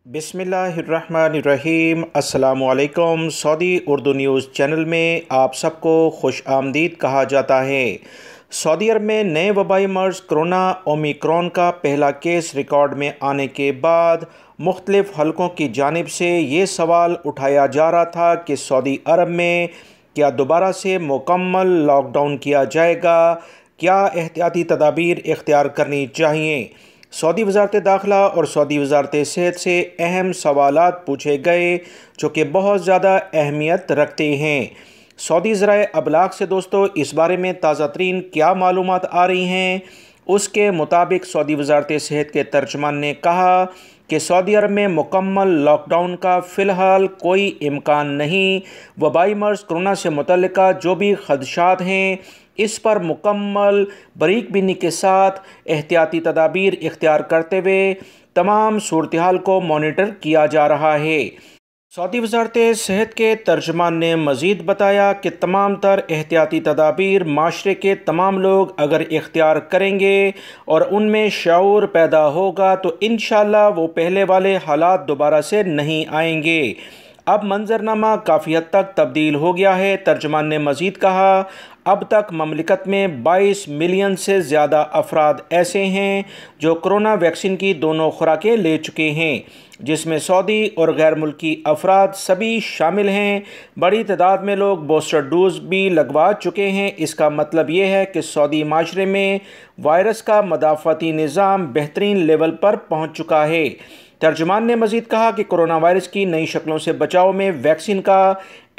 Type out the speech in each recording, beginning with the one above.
बिस्मिल्लाहिर्रहमानिर्रहीम। अस्सलामुअलैकुम। Saudi Urdu news channel में आप सबको खुश आमदीद कहा जाता है। सऊदी अरब में नए वबाई मर्ज़ कोरोना ओमिक्रॉन का पहला केस रिकॉर्ड में आने के बाद मुख्तलिफ हलकों की जानिब से ये सवाल उठाया जा रहा था कि सऊदी अरब में क्या दोबारा से मुकम्मल लॉकडाउन किया जाएगा, क्या एहतियाती तदाबीर इख्तियार करनी चाहिए। सऊदी वज़ारत दाखिला और सऊदी वज़ारत सेहत से अहम सवालात पूछे गए जो कि बहुत ज़्यादा अहमियत रखते हैं। सऊदी ज़राए अबलाग से दोस्तों इस बारे में ताज़ा तरीन क्या मालूमात आ रही हैं। उसके मुताबिक सऊदी वज़ारत सेहत के तर्जमान ने कहा कि सऊदी अरब में मुकम्मल लॉकडाउन का फ़िलहाल कोई इम्कान नहीं। वबाई मर्ज़ कोरोना से मुतल्लिक़ जो भी ख़दशात हैं इस पर मुकम्मल बारीक बीनी के साथ एहतियाती तदाबीर इख्तियार करते हुए तमाम सूरत हाल को मॉनिटर किया जा रहा है। सऊदी वज़ारत सेहत के तर्जमान ने मज़ीद बताया कि तमाम तर एहतियाती तदाबीर माशरे के तमाम लोग अगर इख्तियार करेंगे और उनमें शऊर पैदा होगा तो इंशाअल्लाह वो पहले वाले हालात दोबारा से नहीं आएंगे। अब मंजरनामा काफ़ी हद तक तब्दील हो गया है। तर्जमान ने मज़ीद कहा, अब तक ममलिकत में 22 मिलियन से ज़्यादा अफराद ऐसे हैं जो कोरोना वैक्सीन की दोनों खुराकें ले चुके हैं, जिसमें सऊदी और गैर मुल्की अफराद सभी शामिल हैं। बड़ी तादाद में लोग बूस्टर डोज भी लगवा चुके हैं। इसका मतलब ये है कि सऊदी माशरे में वायरस का मदाफ़ाती निज़ाम बेहतरीन लेवल पर पहुँच चुका है। तर्जुमान ने मज़ीद कहा कि कोरोना वायरस की नई शक्लों से बचाव में वैक्सीन का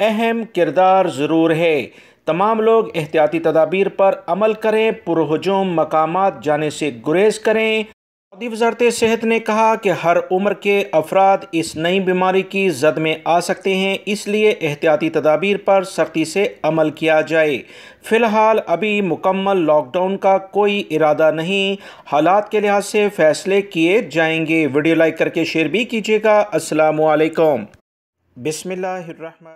अहम किरदार ज़रूर है। तमाम लोग एहतियाती तदाबीर पर अमल करें, पुरहुजूम मकामात जाने से गुरेज करें। सऊदी वज़ारत सेहत ने कहा कि हर उम्र के अफराद इस नई बीमारी की जद में आ सकते हैं, इसलिए एहतियाती तदाबीर पर सख्ती से अमल किया जाए। फ़िलहाल अभी मुकम्मल लॉकडाउन का कोई इरादा नहीं, हालात के लिहाज से फ़ैसले किए जाएंगे। वीडियो लाइक करके शेयर भी कीजिएगा। अस्सलामु अलैकुम। बिस्मिल्लाहिर्रहमान।